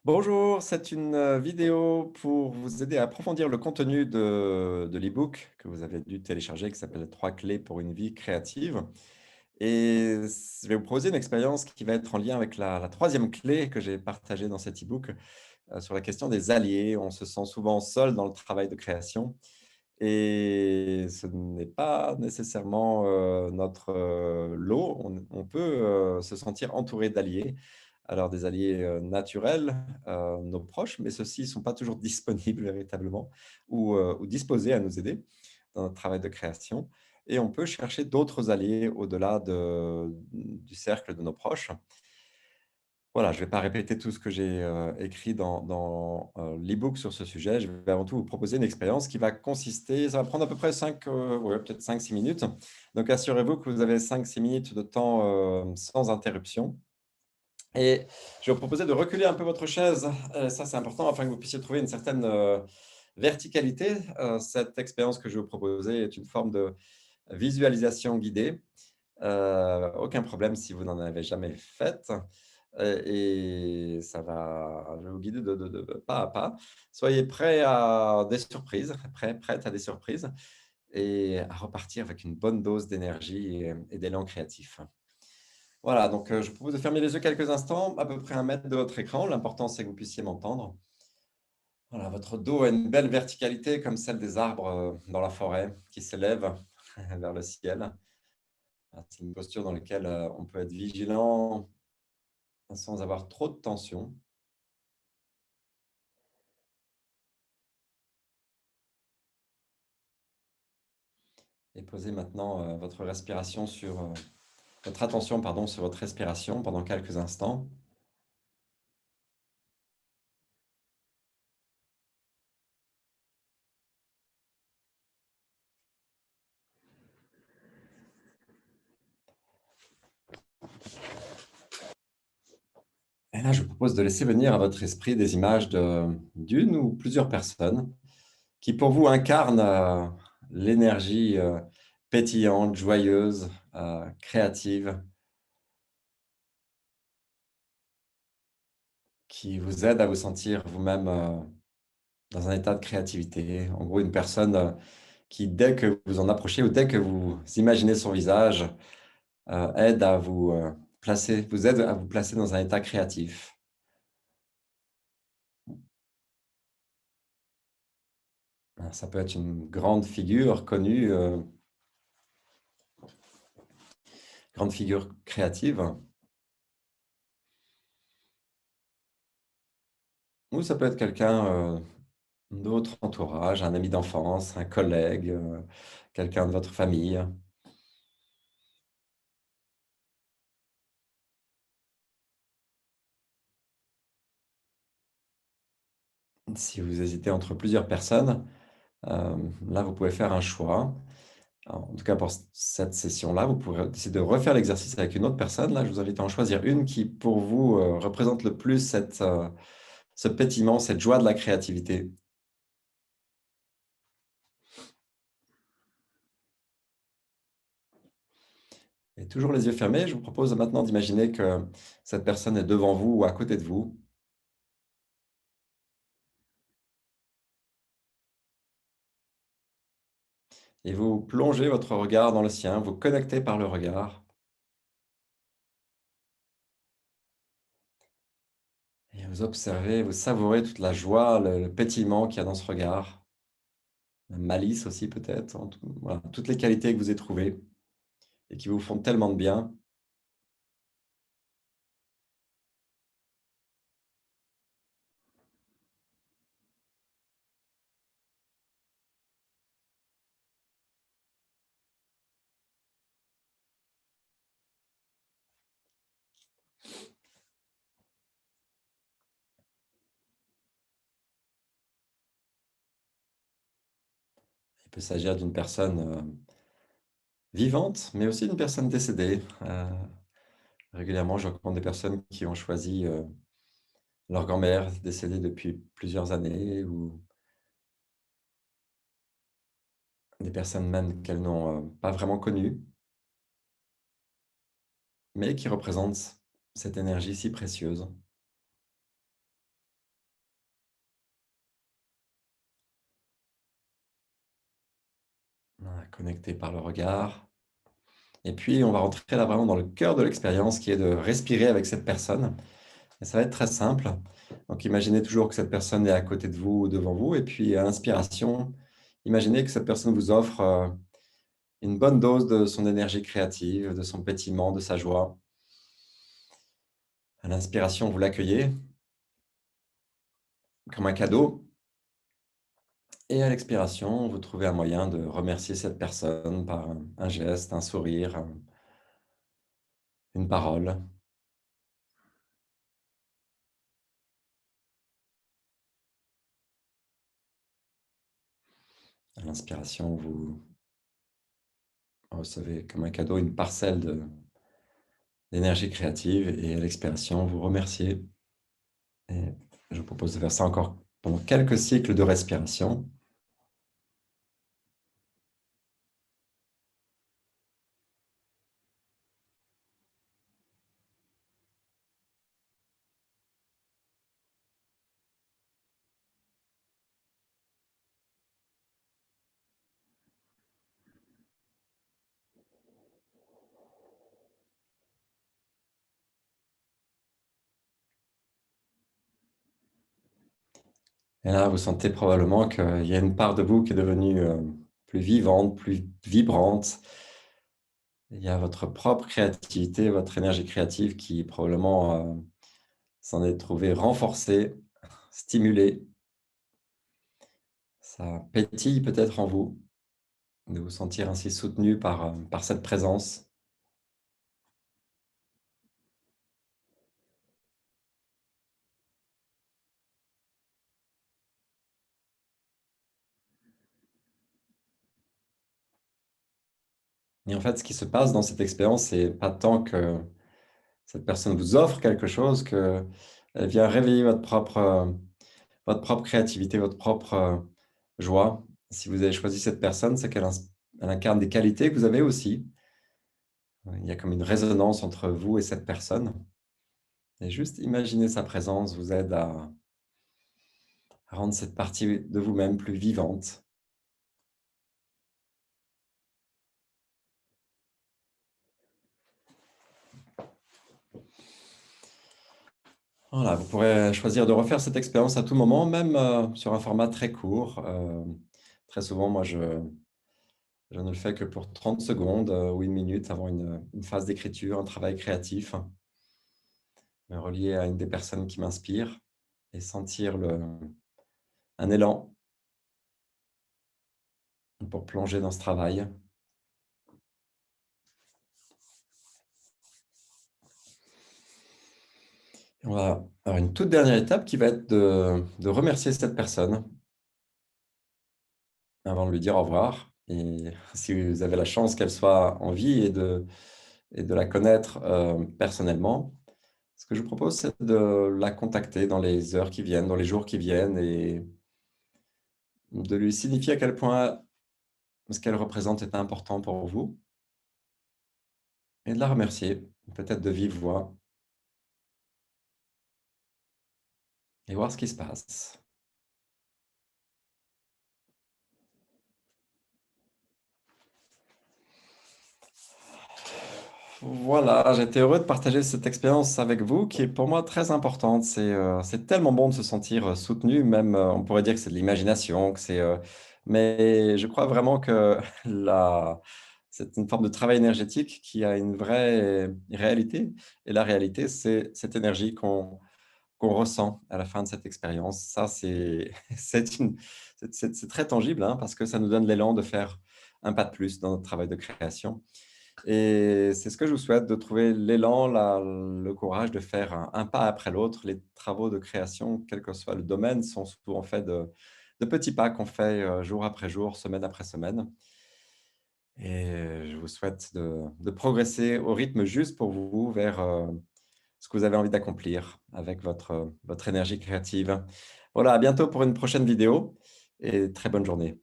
Bonjour, c'est une vidéo pour vous aider à approfondir le contenu de l'e-book que vous avez dû télécharger qui s'appelle «3 clés pour une vie créative» et je vais vous proposer une expérience qui va être en lien avec la 3e clé que j'ai partagée dans cet e-book, sur la question des alliés. On se sent souvent seul dans le travail de création et ce n'est pas nécessairement, notre, lot. On peut, se sentir entouré d'alliés. Alors des alliés, naturels, nos proches, mais ceux-ci ne sont pas toujours disponibles véritablement ou disposés à nous aider dans notre travail de création et on peut chercher d'autres alliés au-delà du cercle de nos proches. Voilà, je ne vais pas répéter tout ce que j'ai, écrit dans l'e-book sur ce sujet. Je vais avant tout vous proposer une expérience qui va consister ça va prendre à peu près 5, ouais, peut-être 5-6 minutes. Donc assurez-vous que vous avez 5-6 minutes de temps, sans interruption et je vais vous proposer de reculer un peu votre chaise, ça c'est important afin que vous puissiez trouver une certaine, verticalité. Cette expérience que je vais vous proposer est une forme de visualisation guidée. Aucun problème si vous n'en avez jamais faite. Et ça va je vais vous guider de pas à pas. Soyez prêts à des surprises, prête à des surprises et à repartir avec une bonne dose d'énergie et d'élan créatif. Voilà, donc je vous propose de fermer les yeux quelques instants, à peu près 1 mètre de votre écran. L'important, c'est que vous puissiez m'entendre. Voilà, votre dos a une belle verticalité comme celle des arbres, dans la forêt qui s'élèvent vers le ciel. Ah, c'est une posture dans laquelle, on peut être vigilant sans avoir trop de tension. Et posez maintenant, votre attention, pardon, sur votre respiration pendant quelques instants. Et là, je vous propose de laisser venir à votre esprit des images d'une ou plusieurs personnes qui, pour vous, incarnent, l'énergie, pétillante, joyeuse, créative, qui vous aide à vous sentir vous-même, dans un état de créativité. En gros, une personne, qui, dès que vous en approchez ou dès que vous imaginez son visage, aide à vous aide à vous placer dans un état créatif. Ça peut être une grande figure créative, ou ça peut être quelqu'un, de votre entourage, un ami d'enfance, un collègue, quelqu'un de votre famille. Si vous hésitez entre plusieurs personnes, là, vous pouvez faire un choix. Alors, en tout cas, pour cette session-là, vous pourrez décider de refaire l'exercice avec une autre personne. Là, je vous invite à en choisir une qui, pour vous, représente le plus ce pétillement, cette joie de la créativité. Et toujours les yeux fermés, je vous propose maintenant d'imaginer que cette personne est devant vous ou à côté de vous et vous plongez votre regard dans le sien, vous connectez par le regard et vous observez, vous savourez toute la joie, le pétillement qu'il y a dans ce regard, la malice aussi peut-être, voilà, toutes les qualités que vous éprouvez et qui vous font tellement de bien. Il peut s'agir d'une personne, vivante, mais aussi d'une personne décédée. Régulièrement, je rencontre des personnes qui ont choisi, leur grand-mère décédée depuis plusieurs années ou des personnes même qu'elles n'ont, pas vraiment connues, mais qui représentent cette énergie si précieuse. connecter par le regard. Et puis, on va rentrer là vraiment dans le cœur de l'expérience qui est de respirer avec cette personne. Et ça va être très simple. Donc, imaginez toujours que cette personne est à côté de vous ou devant vous. Et puis, à l'inspiration, imaginez que cette personne vous offre une bonne dose de son énergie créative, de son pétillement, de sa joie. À l'inspiration, vous l'accueillez comme un cadeau. Et à l'expiration, vous trouvez un moyen de remercier cette personne par un geste, un sourire, une parole. À l'inspiration, vous recevez comme un cadeau une parcelle d'énergie créative et à l'expiration, vous remerciez. Et je vous propose de faire ça encore pendant quelques cycles de respiration. Et là, vous sentez probablement qu'il y a une part de vous qui est devenue plus vivante, plus vibrante. Il y a votre propre créativité, votre énergie créative qui probablement s'en est trouvée renforcée, stimulée. Ça pétille peut-être en vous de vous sentir ainsi soutenu par cette présence. Et en fait, ce qui se passe dans cette expérience, c'est pas tant que cette personne vous offre quelque chose, qu'elle vient réveiller votre propre créativité, votre propre joie. Si vous avez choisi cette personne, c'est elle incarne des qualités que vous avez aussi. Il y a comme une résonance entre vous et cette personne. Et juste imaginer sa présence vous aide à rendre cette partie de vous-même plus vivante. Voilà, vous pourrez choisir de refaire cette expérience à tout moment, même sur un format très court. Très souvent, moi, je ne le fais que pour 30 secondes ou une minute avant une phase d'écriture, un travail créatif, me relier à une des personnes qui m'inspire et sentir un élan pour plonger dans ce travail. Et on va avoir une toute dernière étape qui va être de remercier cette personne avant de lui dire au revoir. Et si vous avez la chance qu'elle soit en vie et de la connaître personnellement, ce que je vous propose, c'est de la contacter dans les heures qui viennent, dans les jours qui viennent, et de lui signifier à quel point ce qu'elle représente est important pour vous, et de la remercier, peut-être de vive voix, et voir ce qui se passe. Voilà, j'étais heureux de partager cette expérience avec vous qui est pour moi très importante. C'est tellement bon de se sentir soutenu, même on pourrait dire que c'est de l'imagination, mais je crois vraiment que c'est une forme de travail énergétique qui a une vraie réalité. Et la réalité, c'est cette énergie qu'on ressent à la fin de cette expérience. Ça, c'est très tangible, hein, parce que ça nous donne l'élan de faire un pas de plus dans notre travail de création. Et c'est ce que je vous souhaite, de trouver l'élan, le courage de faire un pas après l'autre. Les travaux de création, quel que soit le domaine, sont souvent faits de petits pas qu'on fait jour après jour, semaine après semaine. Et je vous souhaite de progresser au rythme juste pour vous vers ce que vous avez envie d'accomplir avec votre énergie créative. Voilà, à bientôt pour une prochaine vidéo et très bonne journée.